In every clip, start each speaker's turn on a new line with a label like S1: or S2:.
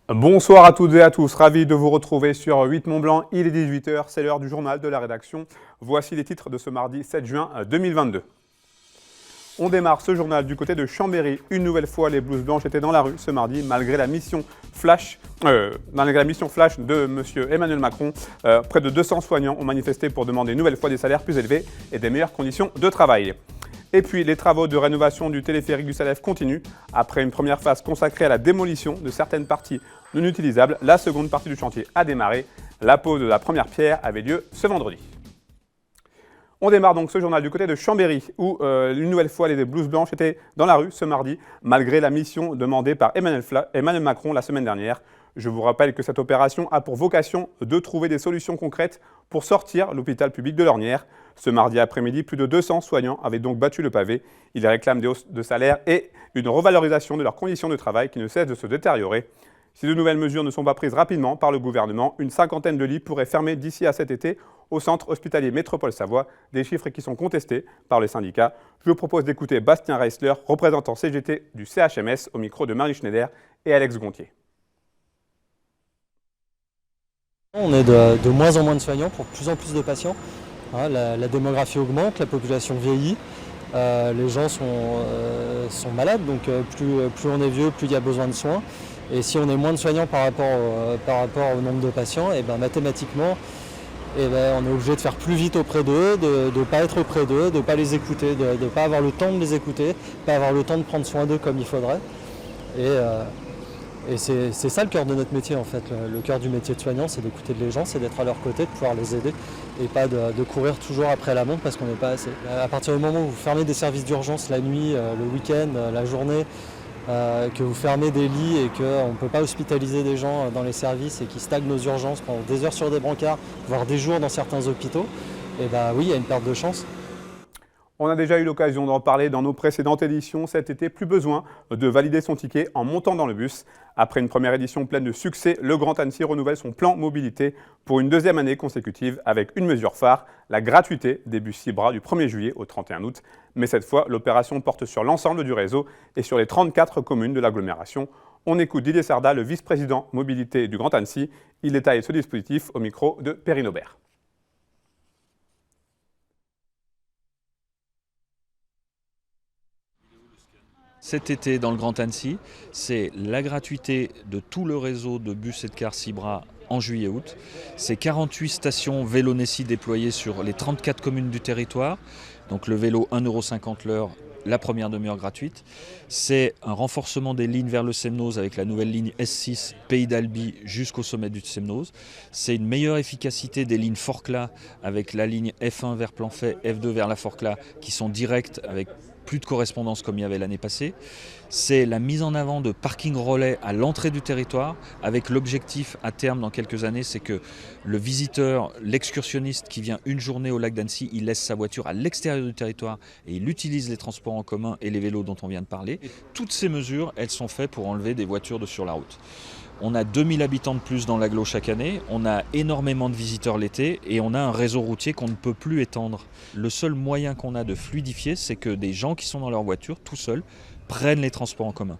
S1: Bonsoir à toutes et à tous, ravi de vous retrouver sur 8 Mont-Blanc, il est 18 h, c'est l'heure du journal de la rédaction. Voici les titres de ce mardi 7 juin 2022. On démarre ce journal du côté de Chambéry. Une nouvelle fois, les blouses blanches étaient dans la rue ce mardi, malgré la mission flash de M. Emmanuel Macron. Près de 200 soignants ont manifesté pour demander une nouvelle fois des salaires plus élevés et des meilleures conditions de travail. Et puis, les travaux de rénovation du téléphérique du Salève continuent. Après une première phase consacrée à la démolition de certaines parties non utilisables, la seconde partie du chantier a démarré. La pose de la première pierre avait lieu ce vendredi. On démarre donc ce journal du côté de Chambéry, où une nouvelle fois les blouses blanches étaient dans la rue ce mardi, malgré la mission demandée par Emmanuel Macron la semaine dernière. Je vous rappelle que cette opération a pour vocation de trouver des solutions concrètes pour sortir l'hôpital public de l'Ornière. Ce mardi après-midi, plus de 200 soignants avaient donc battu le pavé. Ils réclament des hausses de salaire et une revalorisation de leurs conditions de travail qui ne cessent de se détériorer. Si de nouvelles mesures ne sont pas prises rapidement par le gouvernement, une cinquantaine de lits pourraient fermer d'ici à cet été au centre hospitalier Métropole Savoie, des chiffres qui sont contestés par les syndicats. Je vous propose d'écouter Bastien Reisler, représentant CGT du CHMS, au micro de Marie Schneider et Alex Gontier.
S2: On est de moins en moins de soignants pour de plus en plus de patients. La démographie augmente, la population vieillit, les gens sont malades, donc plus on est vieux, plus il y a besoin de soins. Et si on est moins de soignants par rapport au nombre de patients, et mathématiquement, on est obligé de faire plus vite auprès d'eux, de ne pas être auprès d'eux, de ne pas les écouter, de ne pas avoir le temps de les écouter, de ne pas avoir le temps de prendre soin d'eux comme il faudrait. Et c'est ça le cœur de notre métier en fait. Le cœur du métier de soignant, c'est d'écouter les gens, c'est d'être à leur côté, de pouvoir les aider et pas de courir toujours après la montre parce qu'on n'est pas assez. À partir du moment où vous fermez des services d'urgence la nuit, le week-end, la journée, que vous fermez des lits et qu'on ne peut pas hospitaliser des gens dans les services et qui stagnent nos urgences pendant des heures sur des brancards, voire des jours dans certains hôpitaux, oui, il y a une perte de chance.
S1: On a déjà eu l'occasion d'en parler dans nos précédentes éditions. Cet été, plus besoin de valider son ticket en montant dans le bus. Après une première édition pleine de succès, le Grand Annecy renouvelle son plan mobilité pour une deuxième année consécutive avec une mesure phare, la gratuité des bus Cibra du 1er juillet au 31 août. Mais cette fois, l'opération porte sur l'ensemble du réseau et sur les 34 communes de l'agglomération. On écoute Didier Sarda, le vice-président mobilité du Grand Annecy. Il détaille ce dispositif au micro de Perrine Aubert.
S3: Cet été, dans le Grand Annecy, c'est la gratuité de tout le réseau de bus et de cars Cibra en juillet-août. C'est 48 stations vélo Nessie déployées sur les 34 communes du territoire. Donc le vélo 1,50 € l'heure, la première demi-heure gratuite. C'est un renforcement des lignes vers le Semnoz avec la nouvelle ligne S6 Pays d'Albi jusqu'au sommet du Semnoz. C'est une meilleure efficacité des lignes Forclaz avec la ligne F1 vers Planfait, F2 vers la Forclaz qui sont directes avec plus de correspondance comme il y avait l'année passée. C'est la mise en avant de parking relais à l'entrée du territoire avec l'objectif à terme dans quelques années, c'est que le visiteur, l'excursionniste qui vient une journée au lac d'Annecy, il laisse sa voiture à l'extérieur du territoire et il utilise les transports en commun et les vélos dont on vient de parler. Et toutes ces mesures, elles sont faites pour enlever des voitures de sur la route. On a 2000 habitants de plus dans l'agglo chaque année, on a énormément de visiteurs l'été et on a un réseau routier qu'on ne peut plus étendre. Le seul moyen qu'on a de fluidifier, c'est que des gens qui sont dans leur voiture, tout seuls, prennent les transports en commun.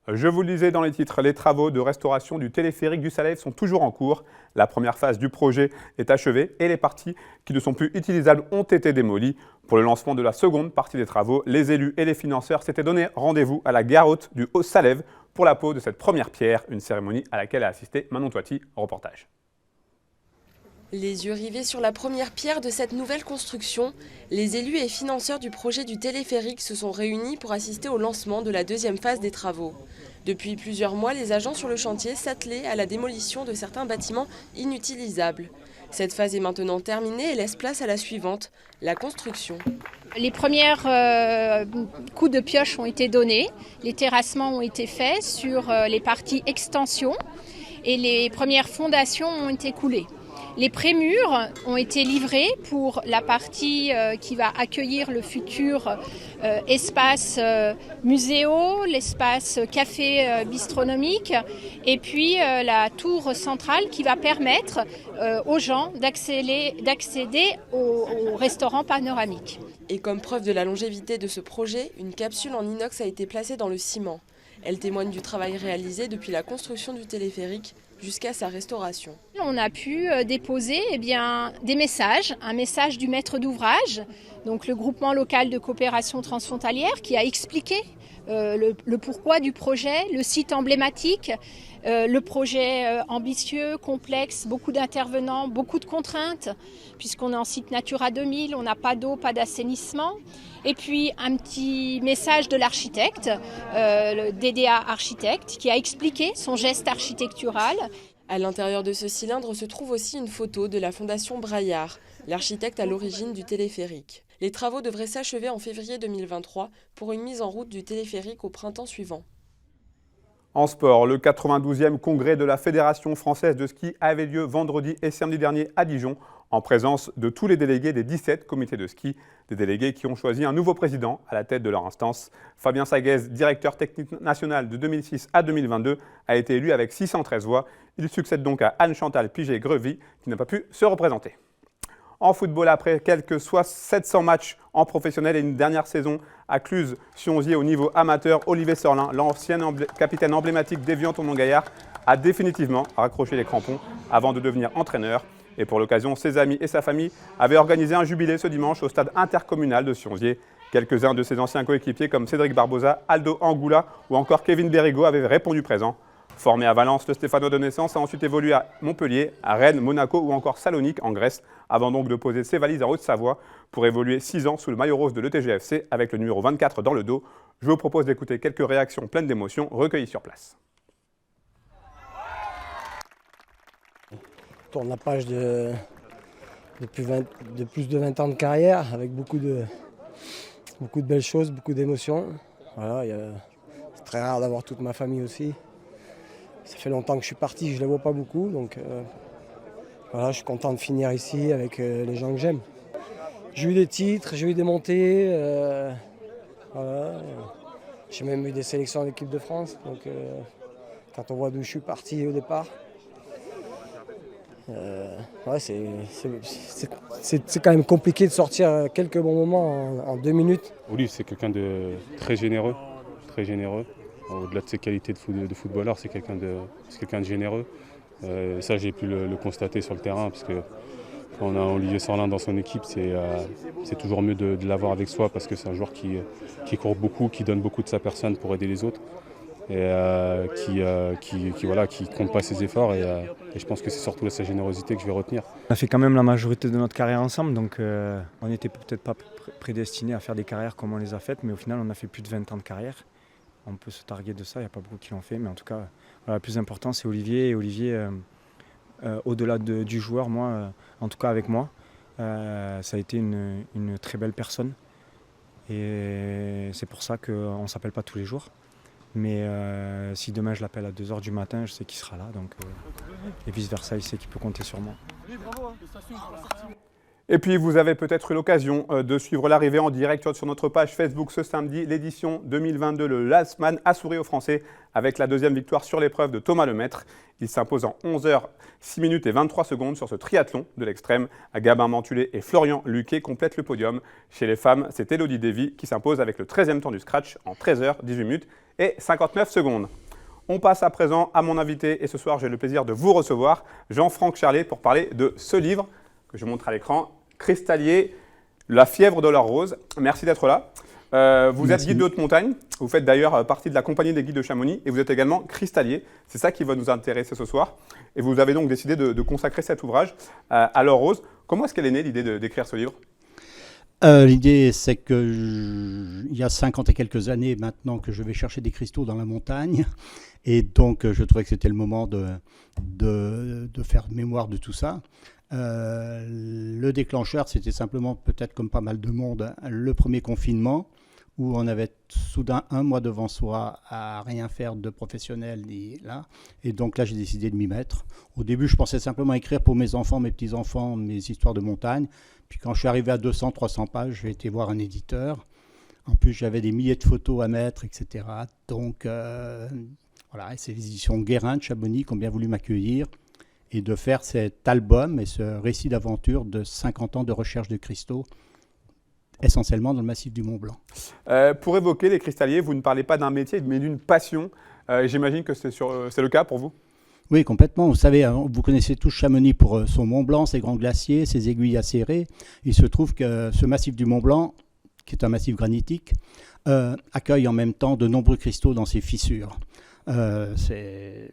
S1: Je vous le disais dans les titres, les travaux de restauration du téléphérique du Salève sont toujours en cours. La première phase du projet est achevée et les parties qui ne sont plus utilisables ont été démolies. Pour le lancement de la seconde partie des travaux, les élus et les financeurs s'étaient donné rendez-vous à la gare haute du Haut-Salève pour la pose de cette première pierre, une cérémonie à laquelle a assisté Manon Toiti, reportage.
S4: Les yeux rivés sur la première pierre de cette nouvelle construction, les élus et financeurs du projet du téléphérique se sont réunis pour assister au lancement de la deuxième phase des travaux. Depuis plusieurs mois, les agents sur le chantier s'attelaient à la démolition de certains bâtiments inutilisables. Cette phase est maintenant terminée et laisse place à la suivante, la construction.
S5: Les premiers coups de pioche ont été donnés, les terrassements ont été faits sur les parties extension et les premières fondations ont été coulées. Les prémurs ont été livrés pour la partie qui va accueillir le futur espace muséo, l'espace café bistronomique et puis la tour centrale qui va permettre aux gens d'accéder au restaurant panoramique.
S4: Et comme preuve de la longévité de ce projet, une capsule en inox a été placée dans le ciment. Elle témoigne du travail réalisé depuis la construction du téléphérique jusqu'à sa restauration.
S5: On a pu déposer des messages, un message du maître d'ouvrage, donc le groupement local de coopération transfrontalière qui a expliqué le pourquoi du projet, le site emblématique, le projet ambitieux, complexe, beaucoup d'intervenants, beaucoup de contraintes, puisqu'on est en site Natura 2000, on n'a pas d'eau, pas d'assainissement. Et puis un petit message de l'architecte, le DDA architecte, qui a expliqué son geste architectural.
S4: À l'intérieur de ce cylindre se trouve aussi une photo de la Fondation Braillard, l'architecte à l'origine du téléphérique. Les travaux devraient s'achever en février 2023 pour une mise en route du téléphérique au printemps suivant.
S1: En sport, le 92e congrès de la Fédération française de ski avait lieu vendredi et samedi dernier à Dijon, en présence de tous les délégués des 17 comités de ski, des délégués qui ont choisi un nouveau président à la tête de leur instance. Fabien Saguez, directeur technique national de 2006 à 2022, a été élu avec 613 voix. Il succède donc à Anne-Chantal Piget-Grevy, qui n'a pas pu se représenter. En football, après quelques 700 matchs en professionnel et une dernière saison à Cluse-Sionzier au niveau amateur, Olivier Sorlin, l'ancien capitaine emblématique d'Évian Tournon-Gaillard, a définitivement raccroché les crampons avant de devenir entraîneur. Et pour l'occasion, ses amis et sa famille avaient organisé un jubilé ce dimanche au stade intercommunal de Sionzier. Quelques-uns de ses anciens coéquipiers comme Cédric Barbosa, Aldo Angoula ou encore Kevin Berrigo avaient répondu présent. Formé à Valence, le Stéphanois de naissance a ensuite évolué à Montpellier, à Rennes, Monaco ou encore Salonique en Grèce, avant donc de poser ses valises en Haute-Savoie pour évoluer 6 ans sous le maillot rose de l'ETGFC avec le numéro 24 dans le dos. Je vous propose d'écouter quelques réactions pleines d'émotions recueillies sur place.
S6: On tourne la page de plus de 20 ans de carrière avec beaucoup de belles choses, beaucoup d'émotions. Voilà, c'est très rare d'avoir toute ma famille aussi. Ça fait longtemps que je suis parti, je ne les vois pas beaucoup, donc voilà, je suis content de finir ici avec les gens que j'aime. J'ai eu des titres, j'ai eu des montées, voilà. J'ai même eu des sélections en équipe de France, donc quand on voit d'où je suis parti au départ, ouais, c'est quand même compliqué de sortir quelques bons moments en 2 minutes.
S7: Olivier, c'est quelqu'un de très généreux, très généreux. Au-delà de ses qualités de footballeur, c'est quelqu'un de généreux. Ça, j'ai pu le constater sur le terrain, parce que quand on a Olivier Sorlin dans son équipe, c'est toujours mieux de l'avoir avec soi, parce que c'est un joueur qui court beaucoup, qui donne beaucoup de sa personne pour aider les autres, et qui compte pas ses efforts. Et je pense que c'est surtout sa générosité que je vais retenir.
S8: On a fait quand même la majorité de notre carrière ensemble, donc on n'était peut-être pas prédestinés à faire des carrières comme on les a faites, mais au final, on a fait plus de 20 ans de carrière. On peut se targuer de ça, il n'y a pas beaucoup qui l'ont fait, mais en tout cas, voilà, le plus important c'est Olivier. Et Olivier, au-delà du joueur, moi, en tout cas avec moi, ça a été une très belle personne. Et c'est pour ça qu'on ne s'appelle pas tous les jours. Mais si demain je l'appelle à 2h du matin, je sais qu'il sera là. Donc, et vice-versa, il sait qu'il peut compter sur moi.
S1: Et puis, vous avez peut-être eu l'occasion de suivre l'arrivée en direct sur notre page Facebook ce samedi, l'édition 2022, le Last Man a souri aux Français avec la deuxième victoire sur l'épreuve de Thomas Lemaitre. Il s'impose en 11h, 6 minutes et 23 secondes sur ce triathlon de l'extrême. Gabin Mantulé et Florian Luquet complètent le podium. Chez les femmes, c'est Élodie Davy qui s'impose avec le 13e temps du scratch en 13h, 18 minutes et 59 secondes. On passe à présent à mon invité et ce soir, j'ai le plaisir de vous recevoir, Jean-Franck Charlet, pour parler de ce livre que je montre à l'écran, Cristallier, la fièvre de l'or rose. Merci d'être là. Vous êtes guide de haute montagne, vous faites d'ailleurs partie de la compagnie des guides de Chamonix et vous êtes également cristallier. C'est ça qui va nous intéresser ce soir. Et vous avez donc décidé de consacrer cet ouvrage à l'or rose. Comment est-ce qu'elle est née, l'idée d'écrire ce livre ?
S9: L'idée, c'est que il y a 50 et quelques années maintenant que je vais chercher des cristaux dans la montagne. Et donc, je trouvais que c'était le moment de faire mémoire de tout ça. Le déclencheur, c'était simplement, peut-être comme pas mal de monde, le premier confinement, où on avait soudain un mois devant soi à rien faire de professionnel. Et donc là, j'ai décidé de m'y mettre. Au début, je pensais simplement écrire pour mes enfants, mes petits-enfants, mes histoires de montagne. Puis quand je suis arrivé à 200-300 pages, j'ai été voir un éditeur. En plus, j'avais des milliers de photos à mettre, etc. Donc, voilà, et c'est les éditions Guérin de Chamonix qui ont bien voulu m'accueillir et de faire cet album et ce récit d'aventure de 50 ans de recherche de cristaux essentiellement dans le massif du Mont Blanc.
S1: Pour évoquer les cristalliers, vous ne parlez pas d'un métier, mais d'une passion. J'imagine que c'est le cas pour vous?
S9: Oui, complètement. Vous savez, vous connaissez tous Chamonix pour son Mont Blanc, ses grands glaciers, ses aiguilles acérées. Il se trouve que ce massif du Mont Blanc, qui est un massif granitique, accueille en même temps de nombreux cristaux dans ses fissures. C'est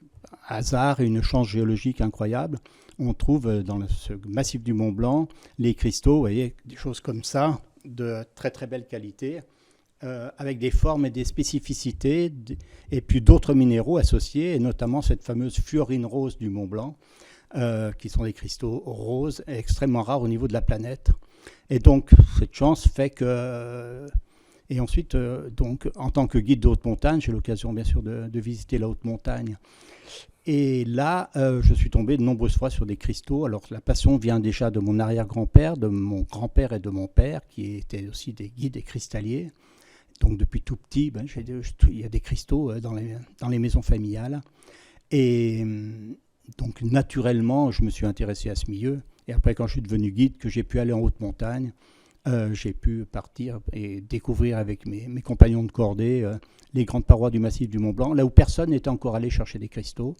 S9: un hasard et une chance géologique incroyable. On trouve dans ce massif du Mont Blanc les cristaux, vous voyez, des choses comme ça, de très très belle qualité, avec des formes et des spécificités, et puis d'autres minéraux associés, et notamment cette fameuse fluorine rose du Mont Blanc, qui sont des cristaux roses extrêmement rares au niveau de la planète. Et donc cette chance fait que... Et ensuite, donc, en tant que guide de haute montagne, j'ai l'occasion bien sûr de visiter la haute montagne. Et là, je suis tombé de nombreuses fois sur des cristaux. Alors la passion vient déjà de mon arrière-grand-père, de mon grand-père et de mon père, qui étaient aussi des guides et cristalliers. Donc depuis tout petit, il y a des cristaux dans les maisons familiales. Et donc naturellement, je me suis intéressé à ce milieu. Et après, quand je suis devenu guide, que j'ai pu aller en haute montagne, j'ai pu partir et découvrir avec mes compagnons de cordée les grandes parois du massif du Mont Blanc, là où personne n'était encore allé chercher des cristaux.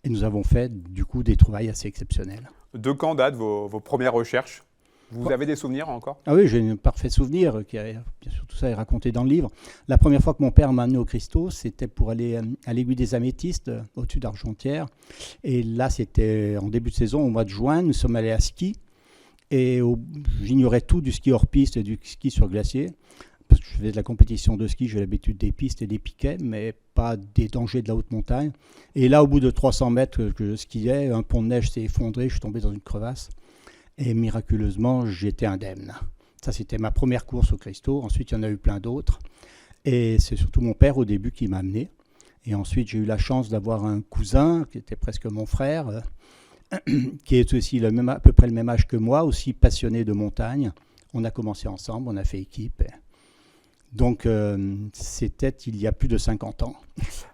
S9: Et nous avons fait du coup des trouvailles assez exceptionnelles.
S1: De quand datent vos premières recherches? Vous avez des souvenirs encore?
S9: Ah oui, j'ai un parfait souvenir, bien sûr tout ça est raconté dans le livre. La première fois que mon père m'a amené aux cristaux, c'était pour aller à l'aiguille des Améthystes, au-dessus d'Argentière. Et là, c'était en début de saison, au mois de juin, nous sommes allés à ski. Et j'ignorais tout du ski hors piste et du ski sur glacier. Parce que je faisais de la compétition de ski, j'ai l'habitude des pistes et des piquets, mais pas des dangers de la haute montagne. Et là, au bout de 300 mètres que je skiais, un pont de neige s'est effondré, je suis tombé dans une crevasse. Et miraculeusement, j'étais indemne. Ça, c'était ma première course aux cristaux. Ensuite, il y en a eu plein d'autres. Et c'est surtout mon père, au début, qui m'a amené. Et ensuite, j'ai eu la chance d'avoir un cousin, qui était presque mon frère, qui est aussi à peu près le même âge que moi, aussi passionné de montagne. On a commencé ensemble, on a fait équipe. Donc, c'était il y a plus de 50 ans.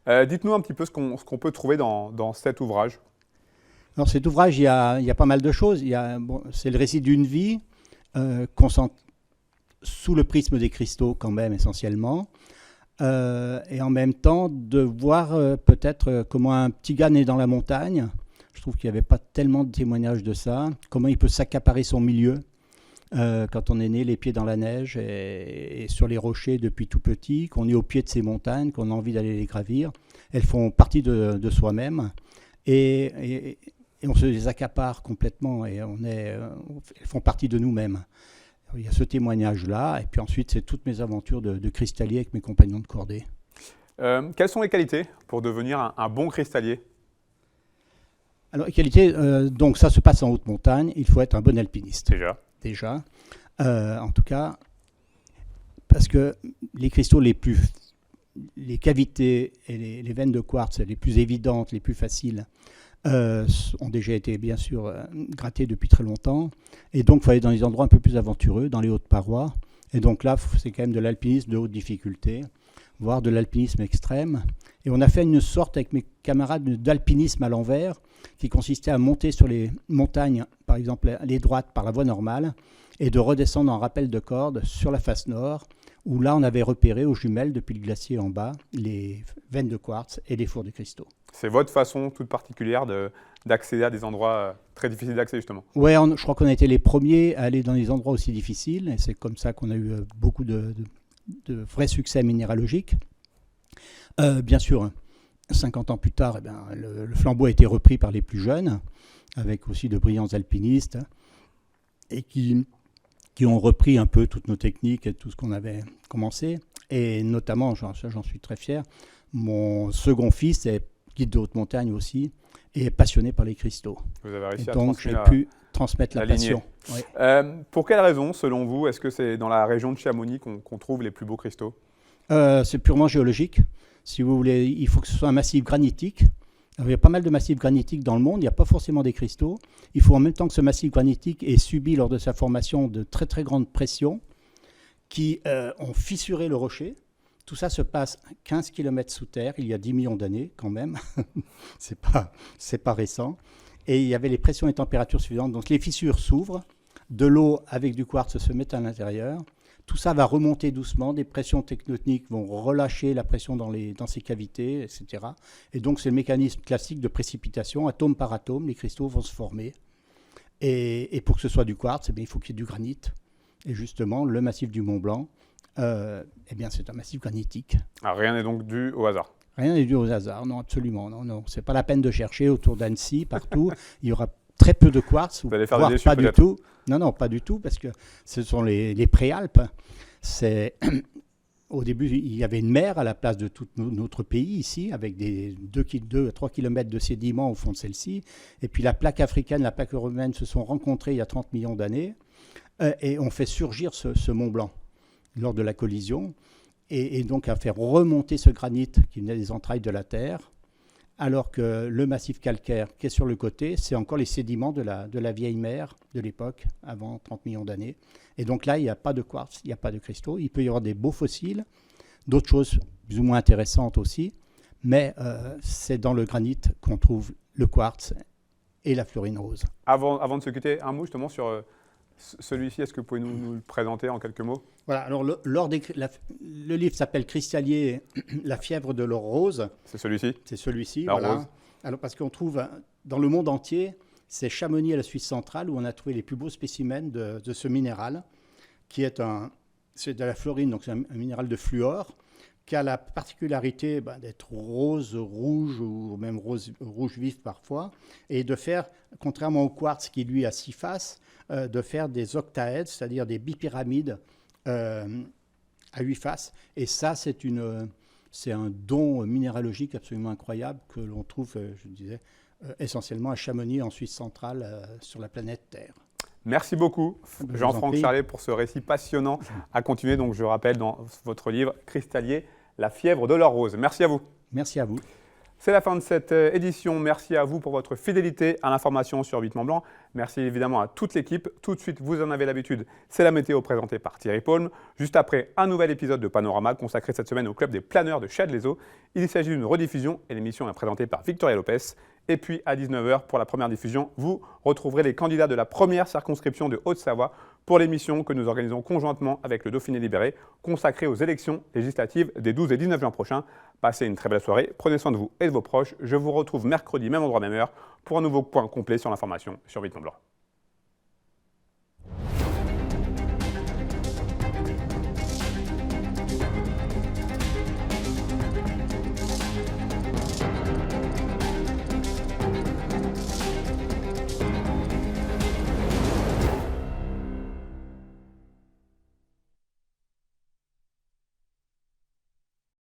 S1: Dites-nous un petit peu ce qu'on peut trouver dans cet ouvrage.
S9: Alors, cet ouvrage, il y a pas mal de choses. C'est le récit d'une vie, sous le prisme des cristaux quand même, essentiellement. Et en même temps, de voir peut-être comment un petit gars né dans la montagne, je trouve qu'il n'y avait pas tellement de témoignages de ça, comment il peut s'accaparer son milieu quand on est né les pieds dans la neige et sur les rochers depuis tout petit, qu'on est au pied de ces montagnes, qu'on a envie d'aller les gravir. Elles font partie de soi-même et on se les accapare complètement et elles font partie de nous-mêmes. Il y a ce témoignage-là et puis ensuite c'est toutes mes aventures de cristallier avec mes compagnons de cordée.
S1: Quelles sont les qualités pour devenir un bon cristallier?
S9: Alors, les qualités, donc ça se passe en haute montagne, il faut être un bon alpiniste. Déjà. En tout cas, parce que les cristaux les cavités et les veines de quartz les plus évidentes, les plus faciles, ont déjà été bien sûr grattées depuis très longtemps. Et donc, il faut aller dans les endroits un peu plus aventureux, dans les hautes parois. Et donc là, c'est quand même de l'alpinisme de haute difficulté, voire de l'alpinisme extrême. Et on a fait une sorte avec mes camarades d'alpinisme à l'envers, qui consistait à monter sur les montagnes, par exemple les droites par la voie normale, et de redescendre en rappel de corde sur la face nord, où là on avait repéré aux jumelles, depuis le glacier en bas, les veines de quartz et les fours de cristaux.
S1: C'est votre façon toute particulière d'accéder à des endroits très difficiles d'accès, justement.
S9: Oui, je crois qu'on a été les premiers à aller dans des endroits aussi difficiles, et c'est comme ça qu'on a eu beaucoup de vrais succès minéralogiques. Bien sûr, 50 ans plus tard, le flambeau a été repris par les plus jeunes, avec aussi de brillants alpinistes, et qui ont repris un peu toutes nos techniques et tout ce qu'on avait commencé. Et notamment, j'en suis très fier, mon second fils est guide de haute montagne aussi, et est passionné par les cristaux.
S1: Vous avez réussi à
S9: donc j'ai pu transmettre la passion. Oui.
S1: Pour quelle raison, selon vous, est-ce que c'est dans la région de Chamonix qu'on trouve les plus beaux cristaux?
S9: C'est purement géologique. Si vous voulez, il faut que ce soit un massif granitique. Alors, il y a pas mal de massifs granitiques dans le monde, il n'y a pas forcément des cristaux. Il faut en même temps que ce massif granitique ait subi lors de sa formation de très très grandes pressions qui ont fissuré le rocher. Tout ça se passe 15 km sous terre, il y a 10 millions d'années quand même. C'est pas récent. Et il y avait les pressions et températures suffisantes. Donc les fissures s'ouvrent, de l'eau avec du quartz se met à l'intérieur. Tout ça va remonter doucement, des pressions tectoniques vont relâcher la pression dans ces cavités, etc. Et donc c'est le mécanisme classique de précipitation, atome par atome, les cristaux vont se former. Et pour que ce soit du quartz, eh bien, il faut qu'il y ait du granit. Et justement, le massif du Mont Blanc, eh bien, c'est un massif granitique.
S1: Alors, rien n'est donc dû au hasard.
S9: Rien n'est dû au hasard, non, absolument. Non. C'est pas la peine de chercher autour d'Annecy, partout. Il y aura très peu de quartz,
S1: Vous allez faire
S9: voire
S1: des déçus,
S9: pas du
S1: peut-être.
S9: tout. Non, pas du tout, parce que ce sont les préalpes. Au début, il y avait une mer à la place de tout notre pays ici, avec des 2-3 km de sédiments au fond de celle-ci. Et puis la plaque africaine, la plaque romaine se sont rencontrées il y a 30 millions d'années et ont fait surgir ce Mont Blanc lors de la collision. Et donc à faire remonter ce granit qui venait des entrailles de la Terre, alors que le massif calcaire qui est sur le côté, c'est encore les sédiments de la vieille mer de l'époque, avant 30 millions d'années. Et donc là, il n'y a pas de quartz, il n'y a pas de cristaux. Il peut y avoir des beaux fossiles, d'autres choses plus ou moins intéressantes aussi, mais c'est dans le granit qu'on trouve le quartz et la fluorine rose.
S1: Avant de se quitter, un mot justement sur celui-ci. Est-ce que vous pouvez nous le présenter en quelques mots?
S9: Voilà, alors le livre s'appelle Cristallier, la fièvre de l'or rose.
S1: C'est celui-ci?
S9: C'est celui-ci,
S1: L'or
S9: voilà.
S1: rose.
S9: Alors parce qu'on trouve dans le monde entier, c'est Chamonix à la Suisse centrale où on a trouvé les plus beaux spécimens de ce minéral, qui est c'est de la fluorine, donc c'est un minéral de fluor, qui a la particularité d'être rose, rouge ou même rouge vif parfois, et de faire, contrairement au quartz qui lui a 6 faces, de faire des octaèdres, c'est-à-dire des bipyramides à 8 faces. Et ça, c'est un don minéralogique absolument incroyable que l'on trouve, je disais, essentiellement à Chamonix, en Suisse centrale, sur la planète Terre.
S1: Merci beaucoup,
S9: vous en
S1: Jean-Franck
S9: prie.
S1: Charlet, pour ce récit passionnant à continuer. Donc, je rappelle, dans votre livre Cristallier, la fièvre de l'or rose. Merci à vous.
S9: Merci à vous.
S1: C'est la fin de cette édition. Merci à vous pour votre fidélité à l'information sur 8 Mont Blanc. Merci évidemment à toute l'équipe. Tout de suite, vous en avez l'habitude, c'est la météo présentée par Thierry Paulme. Juste après, un nouvel épisode de Panorama consacré cette semaine au club des planeurs de Châdes-les-Eaux. Il s'agit d'une rediffusion et l'émission est présentée par Victoria Lopez. Et puis à 19h, pour la première diffusion, vous retrouverez les candidats de la première circonscription de Haute-Savoie pour l'émission que nous organisons conjointement avec le Dauphiné Libéré, consacrée aux élections législatives des 12 et 19 juin prochains. Passez une très belle soirée, prenez soin de vous et de vos proches. Je vous retrouve mercredi, même endroit, même heure, pour un nouveau point complet sur l'information sur 8 Mont Blanc.